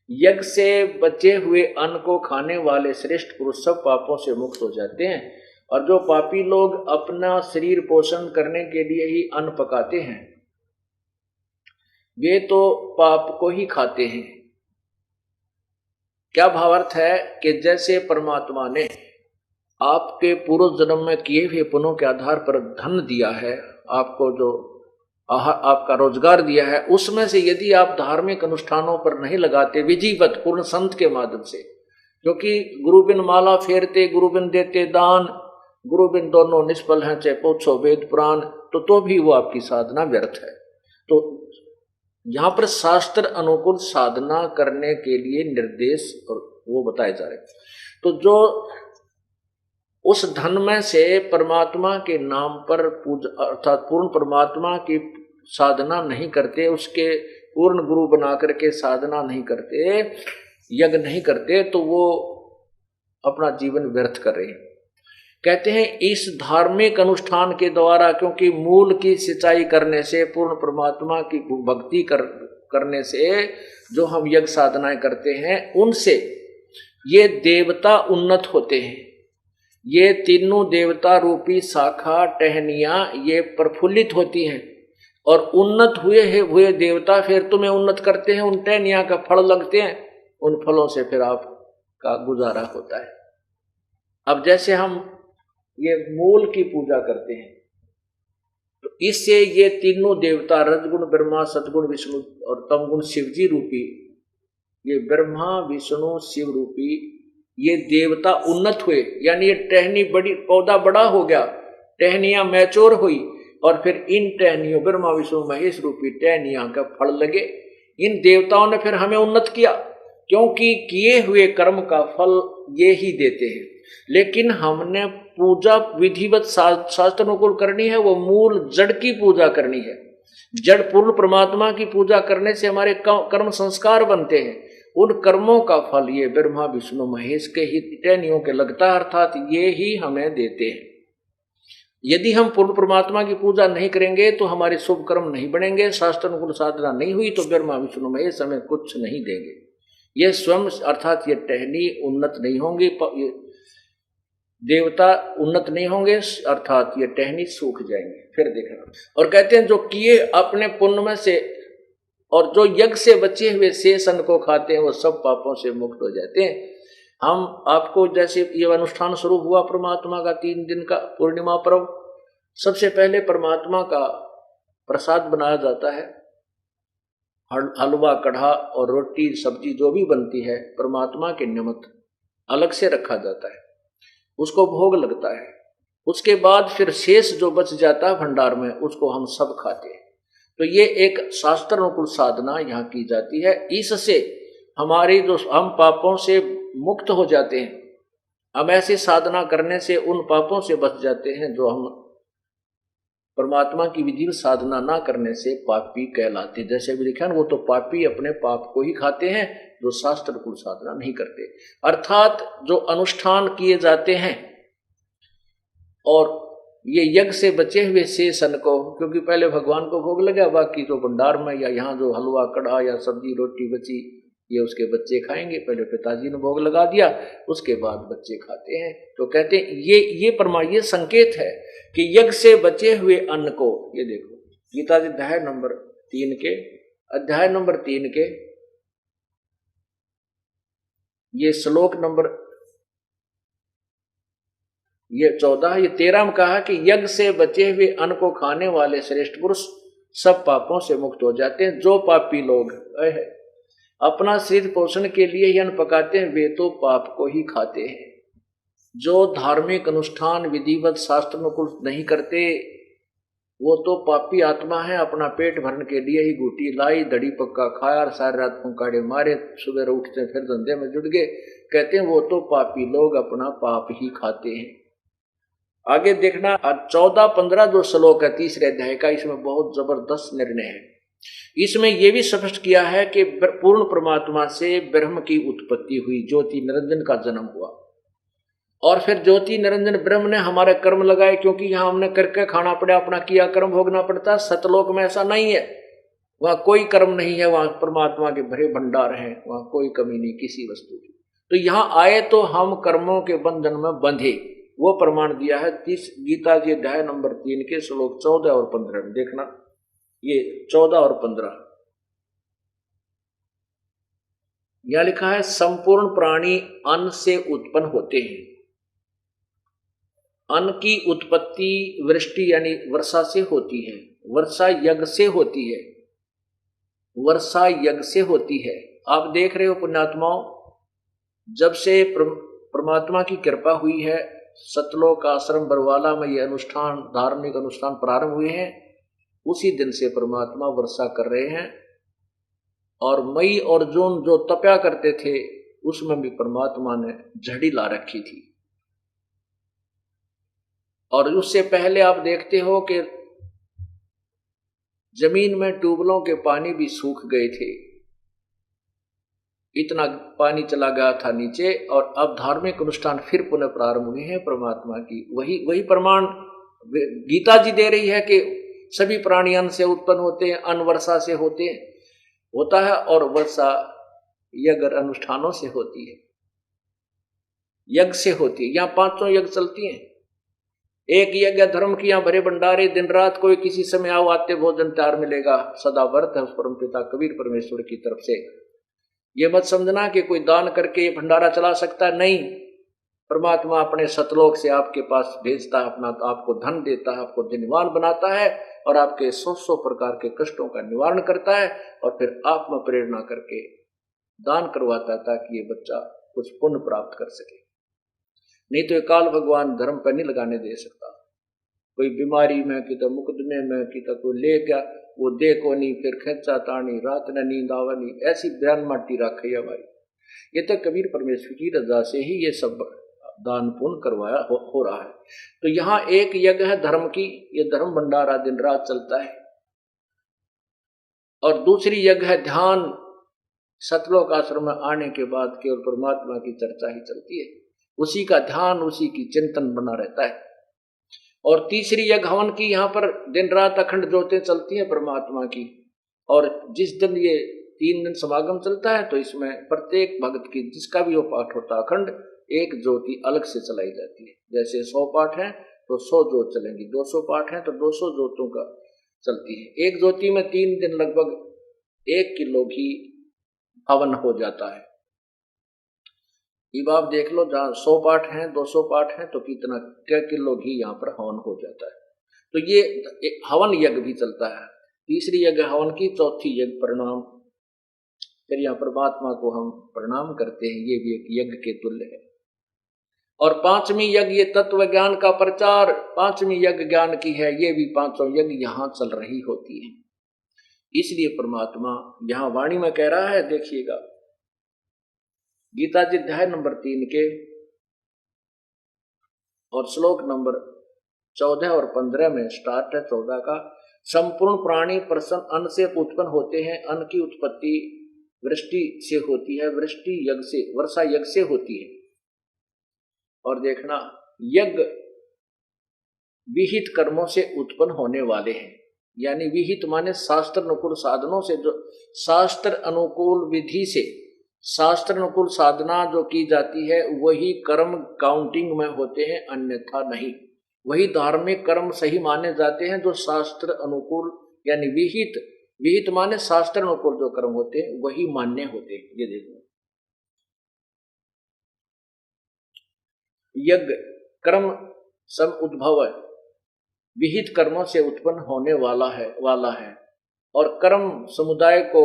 यज्ञ से बचे हुए अन्न को खाने वाले श्रेष्ठ पुरुष सब पापों से मुक्त हो जाते हैं, और जो पापी लोग अपना शरीर पोषण करने के लिए ही अन्न पकाते हैं वे तो पाप को ही खाते हैं। क्या भावार्थ है कि जैसे परमात्मा ने आपके पूर्व जन्म में किए हुए पुण्यों के आधार पर धन दिया है, आपको जो आपका रोजगार दिया है, उसमें से यदि आप धार्मिक अनुष्ठानों पर नहीं लगाते विधिवत पूर्ण संत के माध्यम से, क्योंकि गुरु बिन माला फेरते गुरु बिन देते दान, गुरु बिन दोनों निष्फल हैं चाहे पूछो वेद पुराण, तो भी वो आपकी साधना व्यर्थ है। तो यहाँ पर शास्त्र अनुकूल साधना करने के लिए निर्देश और वो बताए जा रहे। तो जो उस धन में से परमात्मा के नाम पर पूजा अर्थात पूर्ण परमात्मा की साधना नहीं करते, उसके पूर्ण गुरु बना करके साधना नहीं करते, यज्ञ नहीं करते, तो वो अपना जीवन व्यर्थ कर रहे हैं। कहते हैं इस धार्मिक अनुष्ठान के द्वारा, क्योंकि मूल की सिंचाई करने से, पूर्ण परमात्मा की भक्ति करने से जो हम यज्ञ साधनाएं करते हैं, उनसे ये देवता उन्नत होते हैं। ये तीनों देवता रूपी शाखा टहनियां ये प्रफुल्लित होती हैं, और उन्नत हुए देवता फिर तुम्हें उन्नत करते हैं, उन टहनियां का फल लगते हैं, उन फलों से फिर आपका गुजारा होता है। अब जैसे हम ये मूल की पूजा करते हैं, तो इससे ये तीनों देवता रजगुण ब्रह्मा, सतगुण विष्णु और तमगुण शिवजी रूपी, ये ब्रह्मा विष्णु शिव रूपी ये देवता उन्नत हुए, यानी ये टहनी बड़ी, पौधा बड़ा हो गया, टहनियां मैच्योर हुई, और फिर इन टहनियों ब्रह्मा विष्णु महेश रूपी टहनियां का फल लगे। इन देवताओं ने फिर हमें उन्नत किया, क्योंकि किए हुए कर्म का फल ये ही देते हैं। लेकिन हमने पूजा विधिवत शास्त्र अनुकूल करनी है, वो मूल जड़ की पूजा करनी है। जड़ पूर्ण परमात्मा की पूजा करने से हमारे कर्म संस्कार बनते हैं, उन कर्मों का फल ये ब्रह्मा विष्णु महेश के ही टहनियों के लगता है, अर्थात ये ही हमें देते हैं। यदि हम पूर्ण परमात्मा की पूजा नहीं करेंगे तो हमारे शुभ कर्म नहीं बनेंगे, शास्त्र अनुकूल साधना नहीं हुई तो ब्रह्मा विष्णु महेश हमें कुछ नहीं देंगे। ये स्वयं अर्थात ये टहनी उन्नत नहीं होंगी, देवता उन्नत नहीं होंगे, अर्थात ये टहनी सूख जाएंगे। फिर देखना, और कहते हैं जो किए अपने पुण्य में से और जो यज्ञ से बचे हुए शेष अन्न को खाते हैं वो सब पापों से मुक्त हो जाते हैं। हम आपको जैसे ये अनुष्ठान शुरू हुआ परमात्मा का 3 दिन का पूर्णिमा पर्व, सबसे पहले परमात्मा का प्रसाद बनाया जाता है, हलवा कढ़ा और रोटी सब्जी जो भी बनती है परमात्मा के निमित्त अलग से रखा जाता है, उसको भोग लगता है। उसके बाद फिर शेष जो बच जाता है भंडार में उसको हम सब खाते हैं। तो ये एक शास्त्र अनुकूल साधना यहाँ की जाती है। इससे हमारी जो हम पापों से मुक्त हो जाते हैं, हम ऐसी साधना करने से उन पापों से बच जाते हैं जो हम परमात्मा की विधि साधना ना करने से पापी कहलाते। जैसे भी लिखा वो तो पापी अपने पाप को ही खाते हैं जो शास्त्र अनुकूल साधना नहीं करते। अर्थात जो अनुष्ठान किए जाते हैं और ये यज्ञ से बचे हुए शेष अन्न को, क्योंकि पहले भगवान को भोग लगा, बाकी जो भंडार में या यहाँ जो हलवा कढ़ा या सब्जी रोटी बची ये उसके बच्चे खाएंगे। पहले पिताजी ने भोग लगा दिया, उसके बाद बच्चे खाते हैं। तो कहते हैं ये संकेत है कि यज्ञ से बचे हुए अन्न को, ये देखो गीता जी अध्याय नंबर 3 के ये श्लोक नंबर ये 14 ये 13 में कहा कि यज्ञ से बचे हुए अन्न को खाने वाले श्रेष्ठ पुरुष सब पापों से मुक्त हो जाते हैं। जो पापी लोग अपना शरीर पोषण के लिए ही अन्न पकाते हैं वे तो पाप को ही खाते हैं। जो धार्मिक अनुष्ठान विधिवत शास्त्र अनुकूल नहीं करते, वो तो पापी आत्मा है, अपना पेट भरने के लिए ही घूटी लाई, दड़ी पक्का खाया और सारी रात पुंकाड़े मारे, सुबह उठते फिर धंधे में जुट गए। कहते हैं वो तो पापी लोग अपना पाप ही खाते हैं। आगे देखना 14-15 जो श्लोक है तीसरे अध्याय का, इसमें बहुत जबरदस्त निर्णय है। इसमें यह भी स्पष्ट किया है कि पूर्ण परमात्मा से ब्रह्म की उत्पत्ति हुई, ज्योति निरंजन का जन्म हुआ, और फिर ज्योति निरंजन ब्रह्म ने हमारे कर्म लगाए, क्योंकि यहां हमने करके खाना पड़ा, अपना किया कर्म भोगना पड़ता। सतलोक में ऐसा नहीं है, वहां कोई कर्म नहीं है, वहां परमात्मा के भरे भंडार हैं, वहां कोई कमी नहीं किसी वस्तु की। तो यहां आए तो हम कर्मों के बंधन में बंधे, वो प्रमाण दिया है गीता जी अध्याय नंबर 3 के श्लोक 14 और 15 में। देखना ये 14 और 15 यहां लिखा है, संपूर्ण प्राणी अन्न से उत्पन्न होते हैं। अन्न की उत्पत्ति वृष्टि यानी वर्षा से होती है, वर्षा यज्ञ से होती है, वर्षा यज्ञ से होती है। आप देख रहे हो पुण्यात्माओं, जब से परमात्मा की कृपा हुई है, सतलोक आश्रम बरवाला में ये अनुष्ठान, धार्मिक अनुष्ठान प्रारंभ हुए हैं, उसी दिन से परमात्मा वर्षा कर रहे हैं। और मई और जून जो तपया करते थे, उसमें भी परमात्मा ने झड़ी ला रखी थी। और उससे पहले आप देखते हो कि जमीन में ट्यूबवेलों के पानी भी सूख गए थे, इतना पानी चला गया था नीचे। और अब धार्मिक अनुष्ठान फिर पुनः प्रारंभ हुए हैं परमात्मा की। वही प्रमाण गीता जी दे रही है कि सभी प्राणी अन्न से उत्पन्न होते हैं, अन्न वर्षा से होता है, और वर्षा यज्ञ अनुष्ठानों से होती है, यज्ञ से होती है। यहाँ 5 यज्ञ चलती हैं। एक यज्ञ धर्म की, यहाँ भरे भंडारे, दिन रात कोई किसी समय आओ आते भोजन तैयार मिलेगा, सदा व्रत है उस परम पिता कबीर परमेश्वर की तरफ से। ये मत समझना कि कोई दान करके ये भंडारा चला सकता है, नहीं। परमात्मा अपने सतलोक से आपके पास भेजता है, अपना आपको धन देता है, आपको धनवान बनाता है, और आपके 100 प्रकार के कष्टों का निवारण करता है, और फिर आप में प्रेरणा करके दान करवाता है, ताकि ये बच्चा कुछ पुण्य प्राप्त कर सके। नहीं तो काल भगवान धर्म पर नहीं लगाने दे सकता। कोई बीमारी में, कि तो मुकदमे में, कि तो कोई ले गया, वो देखो नहीं, फिर खेचा तानी, रात न नींद आवनी, ऐसी बयान माटी रखे है भाई। ये तो कबीर परमेश्वर की रजा से ही ये सब दान पुण्य करवाया हो रहा है। तो यहाँ एक यज्ञ है धर्म की, ये धर्म भंडारा दिन रात चलता है। और दूसरी यज्ञ है ध्यान। सतलोक आश्रम में आने के बाद केवल परमात्मा की चर्चा ही चलती है, उसी का ध्यान, उसी की चिंतन बना रहता है। और तीसरी यज्ञ हवन की, यहाँ पर दिन रात अखंड ज्योतें चलती हैं परमात्मा की। और जिस दिन ये 3 दिन समागम चलता है, तो इसमें प्रत्येक भक्त की जिसका भी वो पाठ होता है अखंड, एक ज्योति अलग से चलाई जाती है। जैसे 100 पाठ हैं तो 100 ज्योत चलेंगी, 200 पाठ हैं तो 200 ज्योतों का चलती है। एक ज्योति में 3 दिन लगभग 1 किलो घी हवन हो जाता है। अब आप देख लो, जहाँ 100 पाठ हैं, 200 पाठ हैं, तो कितना क्या किलो घी यहाँ पर हवन हो जाता है। तो ये हवन यज्ञ भी चलता है। तीसरी यज्ञ हवन की, चौथी यज्ञ प्रणाम। फिर यहाँ परमात्मा को हम प्रणाम करते हैं, ये भी एक यज्ञ के तुल्य है। और 5वीं यज्ञ ये तत्व ज्ञान का प्रचार, 5वीं यज्ञ ज्ञान की है। ये भी 5 यज्ञ यहाँ चल रही होती है। इसलिए परमात्मा यहाँ वाणी में कह रहा है, देखिएगा गीता जी अध्याय नंबर 3 के और श्लोक नंबर 14 और 15 में स्टार्ट है 14 का। संपूर्ण प्राणी प्रसन्न अन्न से उत्पन्न होते हैं, अन्न की उत्पत्ति वृष्टि से होती है, वृष्टि यज्ञ से, वर्षा यज्ञ से होती है। और देखना, यज्ञ विहित कर्मों से उत्पन्न होने वाले हैं, यानी विहित माने शास्त्र अनुकूल साधनों से, जो शास्त्र अनुकूल विधि से, शास्त्र अनुकूल साधना जो की जाती है, वही कर्म काउंटिंग में होते हैं, अन्यथा नहीं। वही धार्मिक कर्म सही माने जाते हैं जो शास्त्र अनुकूल, यानी विहित माने शास्त्र अनुकूल जो कर्म होते हैं वही मान्य होते हैं। ये देखो, यज्ञ कर्म सब उद्भव है, विहित कर्मों से उत्पन्न होने वाला है। और कर्म समुदाय को,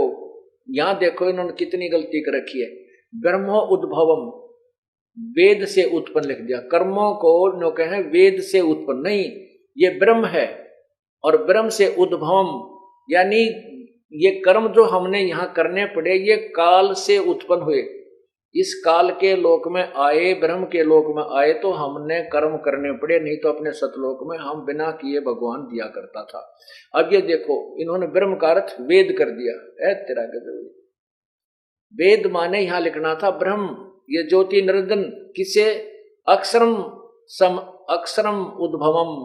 यहां देखो इन्होंने कितनी गलती कर रखी है, ब्रह्मो उद्भवम, वेद से उत्पन्न लिख दिया। कर्मों को नो कहें वेद से उत्पन्न, नहीं, ये ब्रह्म है। और ब्रह्म से उद्भवम, यानी ये कर्म जो हमने यहाँ करने पड़े ये काल से उत्पन्न हुए। इस काल के लोक में आए, ब्रह्म के लोक में आए तो हमने कर्म करने पड़े, नहीं तो अपने सतलोक में हम बिना किए भगवान दिया करता था। अब ये देखो इन्होंने ब्रह्म का अर्थ वेद कर दिया। तेरा गजब, वेद माने यहां लिखना था ब्रह्म, ये ज्योति निरंजन किसे, अक्षरम सम अक्षरम उद्भवम,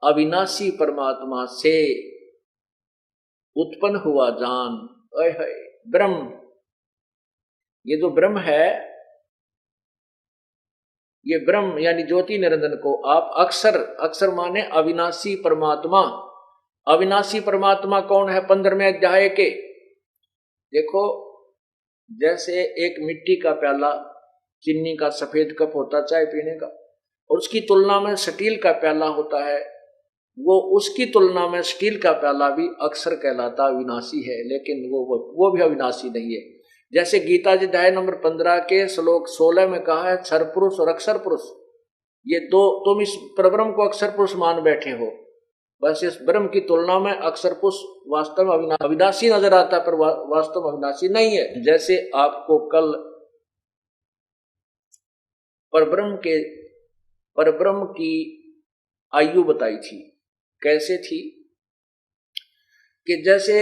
अविनाशी परमात्मा से उत्पन्न हुआ जान। ब्रह्म, ये जो ब्रह्म है, ये ब्रह्म यानी ज्योति निरंजन को आप अक्षर, अक्षर माने अविनाशी परमात्मा। अविनाशी परमात्मा कौन है? 15वें अध्याय के देखो, जैसे एक मिट्टी का प्याला, चीनी का सफेद कप होता चाय पीने का, और उसकी तुलना में स्टील का प्याला होता है, वो उसकी तुलना में स्टील का प्याला भी अक्षर कहलाता अविनाशी है, लेकिन वो भी अविनाशी नहीं है। जैसे गीता जी अध्याय नंबर 15 के श्लोक 16 में कहा है क्षर पुरुष और अक्षर पुरुष, ये दो, तुम इस परब्रह्म को अक्षर पुरुष मान बैठे हो, बस इस ब्रह्म की तुलना में अक्षर पुरुष वास्तव में अविनाशी नजर आता है, पर वास्तव में अविनाशी नहीं है। जैसे आपको कल परब्रह्म की आयु बताई थी, कैसे थी कि जैसे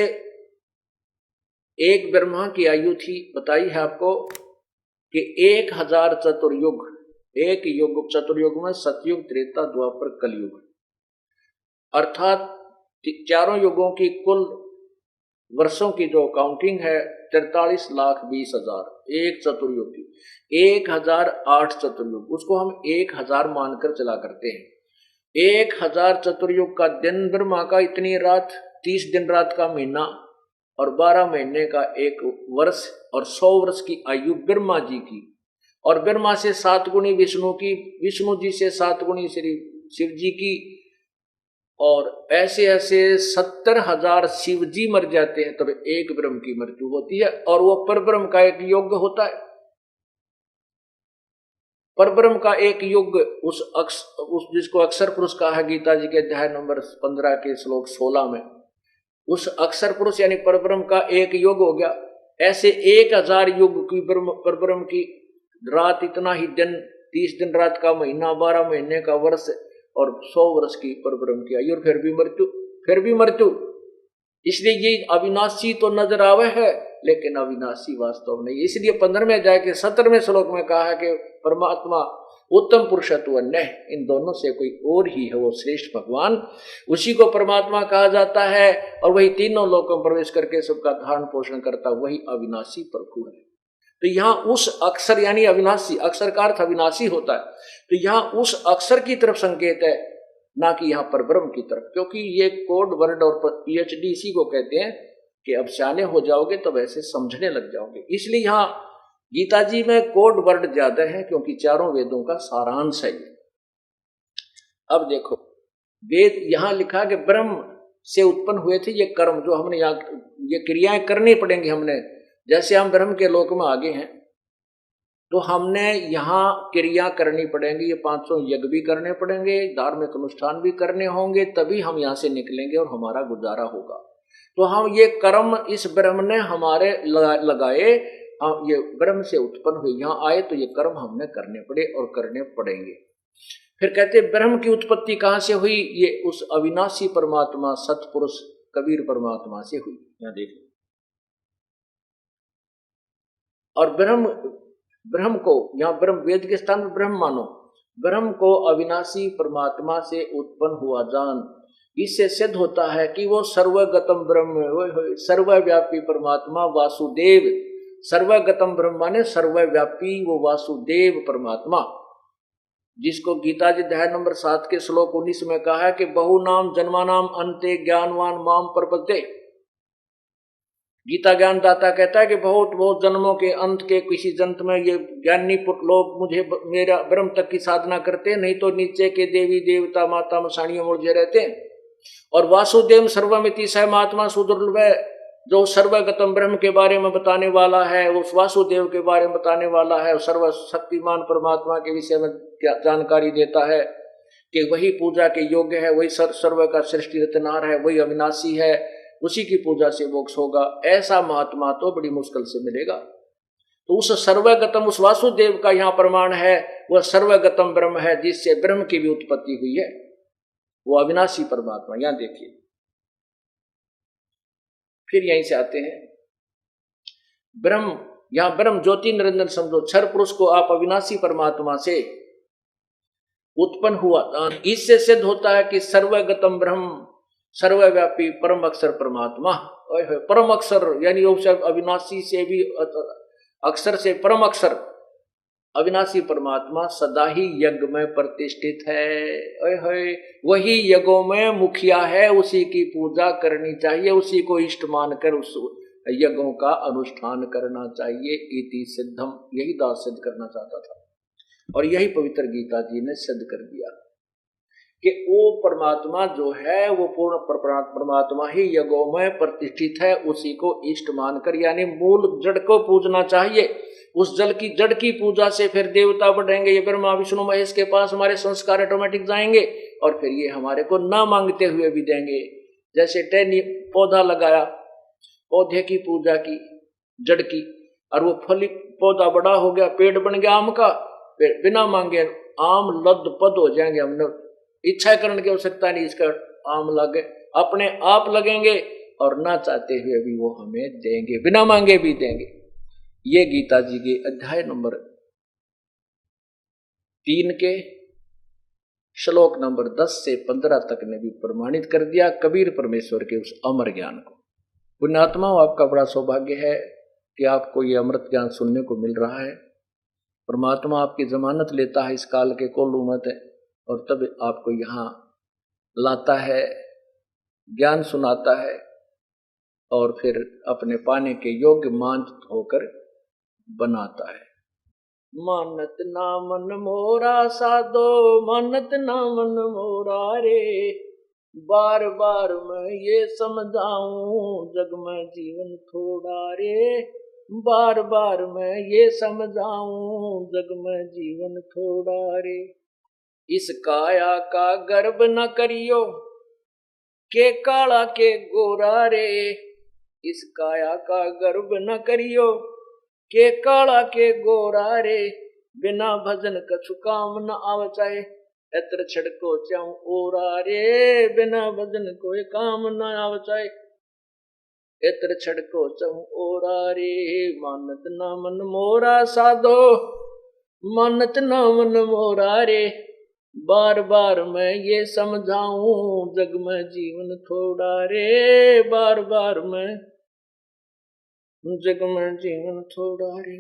एक ब्रह्मा की आयु थी, बताई है आपको कि 1000 चतुर्युग, एक युग चतुर्युग में सतयुग, त्रेता, द्वापर, कलयुग, अर्थात चारों युगों की कुल वर्षों की जो काउंटिंग है 43,20,000 एक चतुर्युग की, 1008 चतुर्युग, उसको हम 1000 मानकर चला करते हैं। 1000 चतुर्युग का दिन ब्रह्मा का, इतनी रात, 30 दिन रात का महीना और 12 महीने का एक वर्ष, और 100 वर्ष की आयु ब्रह्मा जी की, और ब्रह्मा से 7 गुणी विष्णु की, विष्णु जी से 7 गुणी श्री शिव जी की, और ऐसे ऐसे 70,000 शिव जी मर जाते हैं तब एक ब्रह्म की मृत्यु होती है, और वो परब्रह्म का एक युग होता है। परब्रह्म का एक युग उस जिसको अक्षर पुरुष कहा है गीता जी के अध्याय नंबर 15 के श्लोक 16 में, उस अक्षर पुरुष यानी परब्रह्म का एक युग हो गया। ऐसे 1000 युग की परब्रह्म की रात, इतना ही दिन, 30 दिन रात का महीना, 12 महीने का वर्ष और 100 वर्ष की परब्रह्म की आयु, और फिर भी मृत्यु। इसलिए ये अविनाशी तो नजर आवे है, लेकिन अविनाशी वास्तव नहीं। इसलिए 15वें अध्याय के 17वें श्लोक में कहा है कि परमात्मा उत्तम पुरुषत्व अन्य, इन दोनों से कोई और ही है वो श्रेष्ठ भगवान, उसी को परमात्मा कहा जाता है, और वही तीनों लोकों में प्रवेश करके सबका धारण पोषण करता, वही अविनाशी प्रभु है। तो यहाँ उस अक्षर यानी अविनाशी, अक्षर का अर्थ अविनाशी होता है, तो यहाँ उस अक्षर की तरफ संकेत है, ना कि यहाँ पर ब्रह्म की तरफ, क्योंकि ये कोड वर्ड और PhD इसी को कहते हैं कि अब सियाने हो जाओगे तो वैसे समझने लग जाओगे। इसलिए यहाँ गीता जी में कोड वर्ड ज्यादा है, क्योंकि चारों वेदों का सारांश है। अब देखो वेद यहाँ लिखा कि ब्रह्म से उत्पन्न हुए थे ये कर्म, जो हमने यहाँ ये क्रियाएं करनी पड़ेंगी हमने। जैसे हम ब्रह्म के लोक में आगे हैं तो हमने यहाँ क्रिया करनी पड़ेंगी, ये 500 यज्ञ भी करने पड़ेंगे, धार्मिक अनुष्ठान भी करने होंगे, तभी हम यहाँ से निकलेंगे और हमारा गुजारा होगा। तो हम ये कर्म इस ब्रह्म ने हमारे लगाए, ये ब्रह्म से उत्पन्न हुए, यहाँ आए तो ये कर्म हमने करने पड़े और करने पड़ेंगे। फिर कहते ब्रह्म की उत्पत्ति कहाँ से हुई? ये उस अविनाशी परमात्मा सतपुरुष कबीर परमात्मा से हुई। यहाँ देखो, और ब्रह्म को यहाँ ब्रह्म वेद के स्थान पर ब्रह्म मानो, ब्रह्म को अविनाशी परमात्मा से उत्पन्न हुआ जान। इससे सिद्ध होता है कि वो सर्वगतम ब्रह्म, सर्वव्यापी परमात्मा वासुदेव, सर्वगतम ब्रह्म माने सर्वव्यापी वो वासुदेव परमात्मा, जिसको गीता जी अध्याय नंबर 7 के श्लोक 19 में कहा है कि बहु नाम जन्मानाम अंते ज्ञानवान माम प्रपद्ये। गीता ज्ञान दाता कहता है कि बहुत बहुत जन्मों के अंत के किसी जन्म में ये ज्ञानी लोग मुझे मेरा ब्रह्म तक की साधना करते, नहीं तो नीचे के देवी देवता माता मसाणियों मुझे रहते हैं। और वासुदेव सर्वमिति स महात्मा सुदुर्लभ, जो सर्वगतम ब्रह्म के बारे में बताने वाला है, उस वासुदेव के बारे में बताने वाला है, सर्वशक्तिमान परमात्मा के विषय में जानकारी देता है। कि वही पूजा के योग्य है, वही सर्व का सृष्टि रचनार है, वही अविनाशी है, उसी की पूजा से मोक्ष होगा, ऐसा महात्मा तो बड़ी मुश्किल से मिलेगा। तो उस सर्वगतम, उस वासुदेव का यहाँ प्रमाण है, वह सर्वगतम ब्रह्म है जिससे ब्रह्म की भी उत्पत्ति हुई है, वो अविनाशी परमात्मा। यहां देखिए, फिर यहीं से आते हैं ब्रह्म, यहां ब्रह्म ज्योति निरंजन समझो, क्षर पुरुष को आप अविनाशी परमात्मा से उत्पन्न हुआ, इससे सिद्ध होता है कि सर्वगतम ब्रह्म, सर्वव्यापी परम अक्षर परमात्मा। परम अक्षर यानी अविनाशी से भी, अक्षर से परम अक्षर अविनाशी परमात्मा सदा ही यज्ञ में प्रतिष्ठित है। वही यज्ञों में मुखिया है, उसी की पूजा करनी चाहिए, उसी को इष्ट मानकर उस यज्ञों का अनुष्ठान करना चाहिए। इति सिद्धम, यही दास सिद्ध करना चाहता था और यही पवित्र गीता जी ने सिद्ध कर दिया कि वो परमात्मा जो है वो पूर्ण परमात्मा ही यज्ञों में प्रतिष्ठित है, उसी को इष्ट मानकर, यानी मूल जड़ को पूजना चाहिए। उस जल की जड़ की पूजा से फिर देवता बढ़ेंगे, ये ब्रह्मा विष्णु महेश के पास हमारे संस्कार ऑटोमेटिक जाएंगे और फिर ये हमारे को ना मांगते हुए भी देंगे। जैसे टहनी पौधा लगाया, पौधे की पूजा की जड़ की, और वो फली पौधा बड़ा हो गया, पेड़ बन गया आम का, फिर बिना मांगे आम लद पद हो जाएंगे। हमने इच्छा करने की आवश्यकता नहीं, इसका आम लगे अपने आप लगेंगे और ना चाहते हुए भी वो हमें देंगे, बिना मांगे भी देंगे। ये गीता जी के अध्याय नंबर 3 के श्लोक नंबर 10 से 15 तक ने भी प्रमाणित कर दिया कबीर परमेश्वर के उस अमर ज्ञान को। पुण्यात्मा, आपका बड़ा सौभाग्य है कि आपको ये अमृत ज्ञान सुनने को मिल रहा है। परमात्मा आपकी जमानत लेता है इस काल के कोल्लू मत, और तब आपको यहाँ लाता है, ज्ञान सुनाता है और फिर अपने पाने के योग्य मान होकर बनाता है। मानत ना मन मोरा साधो, मानत ना मन मोरा रे, बार बार मैं ये समझाऊं जग में जीवन थोड़ा रे, बार बार मैं ये समझाऊं जग में जीवन थोड़ा रे। इस काया का गर्भ न करियो के काला के गोरा रे, इस काया का गर्भ न करियो के काला के गोरा रे, बिना भजन कछु काम न आवचाए, एत्र छड़को चाऊ ओरा रे, बिना भजन कोई काम न आवचाए, एत्र छड़को चाऊ ओरा रे। मानत ना मन मोरा साधो, मानत ना मन मोरा रे, बार बार मैं ये समझाऊं जग में जीवन थोड़ा रे, बार बार मैं जग में जीवन थोड़ा रे।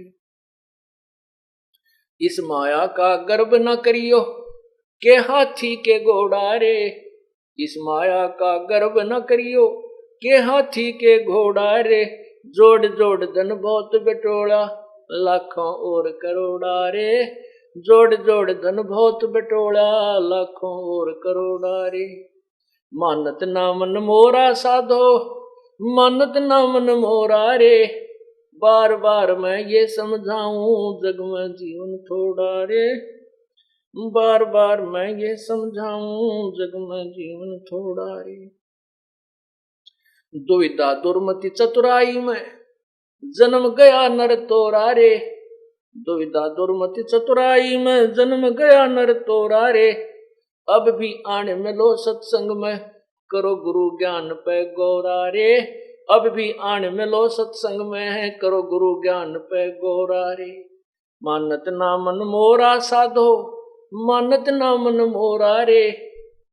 इस माया का गर्भ न करियो के हाथी के घोड़ा रे, इस माया का गर्भ न करियो के हाथी के घोड़ा रे, जोड़ जोड़ धन बहुत बटोला लाखों और करोड़ा रे, जोड़ जोड़ धन बहुत बटोला लाखों और करोड़ा रे। मानत ना मन मोरा साधो, मानत ना मन मोरा रे, बार बार मैं ये समझाऊं जग में जीवन थोड़ा रे, बार बार मैं ये समझाऊं जग में जीवन थोड़ा रे। दुविधा दुर्मति चतुराई में जन्म गया नर तोरा रे, दुविधा दुर्मति चतुराई में जन्म गया नर तोरा रे, अब भी आने मिलो सत्संग में करो गुरु ज्ञान पे गौरा रे, अब भी आने मिलो सत्संग में है करो गुरु ज्ञान पे गौरा रे। मानत ना मन मोरा साधो, मानत ना मन मोरा रे,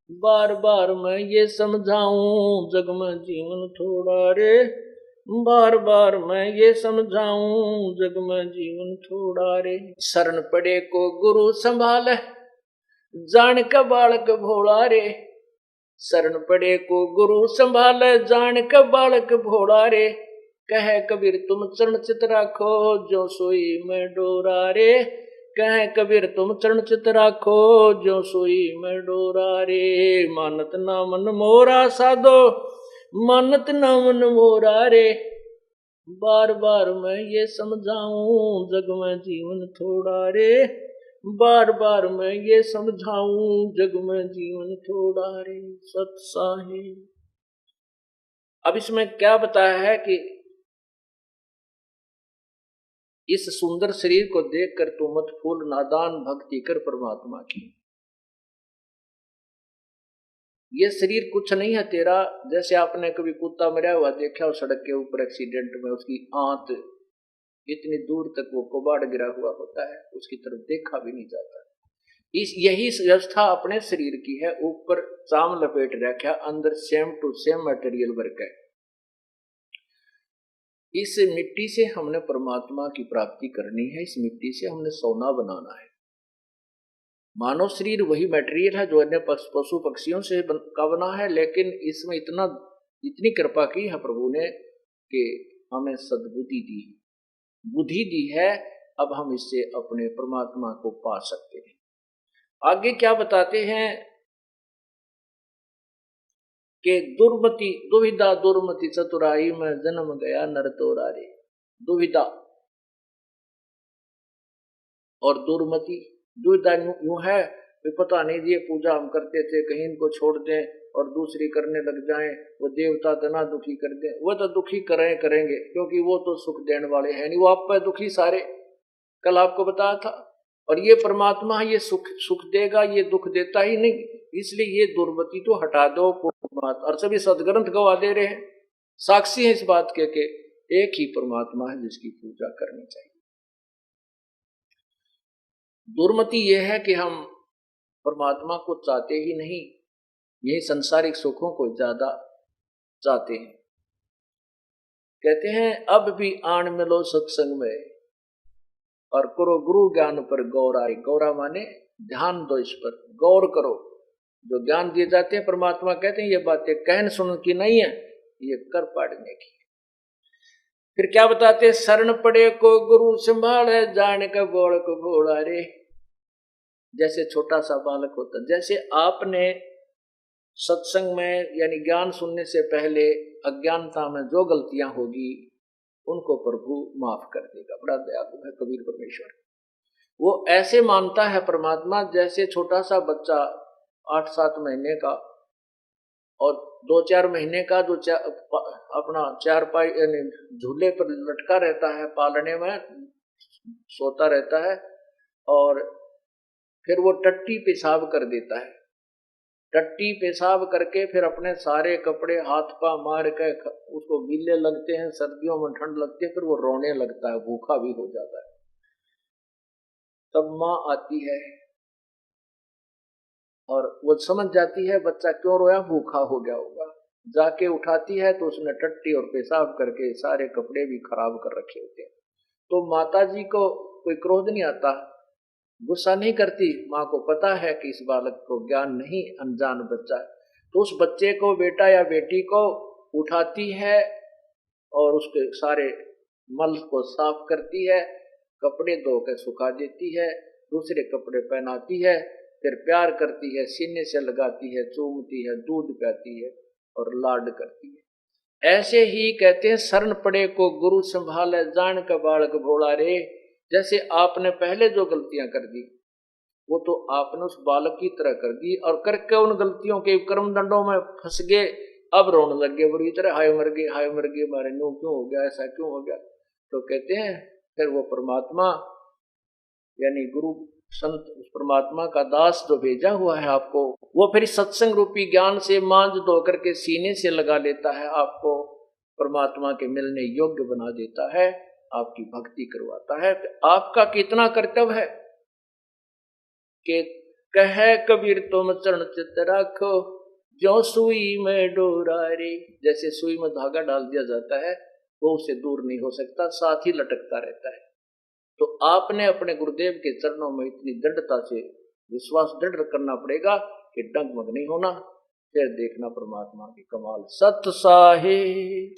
बार बार मैं ये समझाऊं जग में जीवन थोड़ा रे, बार बार मैं ये समझाऊं जग में जीवन थोड़ा रे। शरण पड़े को गुरु संभाले जान का बालक भोला रे, शरण पड़े को गुरु संभाले जान का बालक भोला रे, कहे कबीर तुम चरण चित राखो जो सोई में डोरा रे, कहे कबीर तुम चरण चित राखो जो सोई में डोरा रे। मानत ना मन मोरा साधो, मानत ना मन मोरा रे, बार बार मैं ये समझाऊं जग में जीवन थोड़ा रे, बार बार मैं ये समझाऊं, जग में जीवन थोड़ा रे सत्साहे। अब इसमें क्या बताया है कि इस सुंदर शरीर को देखकर तू मत फूल, नादान भक्ति कर परमात्मा की। ये शरीर कुछ नहीं है तेरा। जैसे आपने कभी कुत्ता मरा हुआ देखा हो सड़क के ऊपर एक्सीडेंट में, उसकी आंत इतनी दूर तक वो कबाड़ गिरा हुआ होता है, उसकी तरफ देखा भी नहीं जाता। यही व्यवस्था अपने शरीर की है। ऊपर चाम लपेट रखा, अंदर same to same material work है। इस मिट्टी से हमने परमात्मा की प्राप्ति करनी है, इस मिट्टी से हमने सोना बनाना है। मानव शरीर वही मटेरियल है जो अन्य पशु पक्षियों से का बना है, लेकिन इसमें इतनी कृपा की है प्रभु ने कि हमें सद्बुद्धि दी, बुद्धि दी है। अब हम इससे अपने परमात्मा को पा सकते हैं। आगे क्या बताते हैं कि दुविधा दुर्मति चतुराई में जन्म गया नर तोरा रे। दुविधा और दुविधा यूं है कि पता नहीं ये पूजा हम करते थे, कहीं इनको छोड़ दें और दूसरी करने लग जाएं, वो देवता तो ना दुखी कर दें। वो तो दुखी करेंगे क्योंकि वो तो सुख देने वाले हैं नहीं, वो आप पर दुखी सारे। कल आपको बताया था। और ये परमात्मा ये सुख देगा, ये दुख देता ही नहीं। इसलिए ये दुर्मति तो हटा दो परमात्मा। और सभी सदग्रंथ गवा दे रहे हैं, साक्षी है इस बात के एक ही परमात्मा है जिसकी पूजा करनी चाहिए। दुर्मति यह है कि हम परमात्मा को चाहते ही नहीं, यही संसारिक सुखों को ज्यादा चाहते हैं। कहते हैं अब भी आन मिलो सत्संग में और करो गुरु ज्ञान पर गौर आए। गौरा माने ध्यान दो, इस पर गौर करो। जो ज्ञान दिए जाते हैं परमात्मा कहते हैं ये बातें कहन सुन की नहीं है, ये कर पाड़ने की। फिर क्या बताते हैं, शरण पड़े को गुरु संभाले, जाने का बोल को भोला रे। जैसे छोटा सा बालक होता, जैसे आपने सत्संग में यानी ज्ञान सुनने से पहले अज्ञानता में जो गलतियां होगी उनको प्रभु माफ कर देगा। बड़ा दयालु है कबीर परमेश्वर। वो ऐसे मानता है परमात्मा जैसे छोटा सा बच्चा 8-7 महीने का और 2-4 महीने का जो अपना चारपाई यानी झूले पर लटका रहता है, पालने में सोता रहता है, और फिर वो टट्टी पेशाब कर देता है। टट्टी पेशाब करके फिर अपने सारे कपड़े हाथ पा मार के उसको गीले लगते हैं, सर्दियों में ठंड लगती है, फिर वो रोने लगता है, भूखा भी हो जाता है। तब माँ आती है और वो समझ जाती है बच्चा क्यों रोया, भूखा हो गया होगा। जाके उठाती है तो उसने टट्टी और पेशाब करके सारे कपड़े भी खराब कर रखे होते हैं। तो माता जी को कोई क्रोध नहीं आता, गुस्सा नहीं करती। माँ को पता है कि इस बालक को ज्ञान नहीं, अनजान बच्चा है। तो उस बच्चे को, बेटा या बेटी को उठाती है और उसके सारे मल को साफ करती है, कपड़े धो कर सुखा देती है, दूसरे कपड़े पहनाती है, फिर प्यार करती है, सीने से लगाती है, चूमती है, दूध पिलाती है और लाड करती है। ऐसे ही कहते हैं शरण पड़े को गुरु संभाले, जान का बालक भोला रे। जैसे आपने पहले जो गलतियां कर दी वो तो आपने उस बालक की तरह कर दी, और करके उन गलतियों के कर्म दंडों में फंस गए। अब रोने लग गए बुरी तरह, हाय मर गए मारे नो, क्यों हो गया ऐसा, क्यों हो गया। तो कहते हैं फिर वो परमात्मा यानी गुरु संत, उस परमात्मा का दास जो भेजा हुआ है आपको, वो फिर सत्संग रूपी ज्ञान से मांझ धो करके सीने से लगा लेता है, आपको परमात्मा के मिलने योग्य बना देता है, आपकी भक्ति करवाता है। तो आपका कितना कर्तव्य है कि कहे कबीर तुम चरण चित राखो, जो सुई में डोरा रे। जैसे सुई में धागा डाल दिया जाता है वो उससे दूर नहीं हो सकता, साथ ही लटकता रहता है। तो आपने अपने गुरुदेव के चरणों में इतनी दृढ़ता से विश्वास दृढ़ करना पड़ेगा कि डगमग नहीं होना। फिर देखना परमात्मा की कमाल। सत साहिब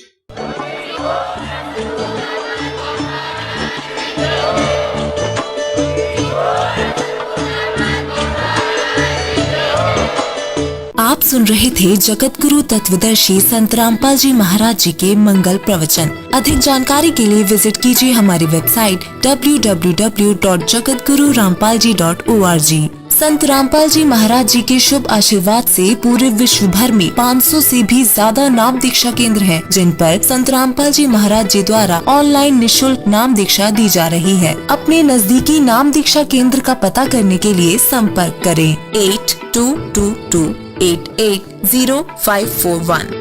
आप सुन रहे थे जगत गुरु तत्वदर्शी संत रामपाल जी महाराज जी के मंगल प्रवचन। अधिक जानकारी के लिए विजिट कीजिए हमारी वेबसाइट www.jagatgururampalji.org। संत रामपाल जी महाराज जी के शुभ आशीर्वाद से पूरे विश्व भर में 500 से भी ज्यादा नाम दीक्षा केंद्र हैं, जिन पर संत रामपाल जी महाराज जी द्वारा ऑनलाइन निशुल्क नाम दीक्षा दी जा रही है। अपने नजदीकी नाम दीक्षा केंद्र का पता करने के लिए संपर्क करें 8222880541।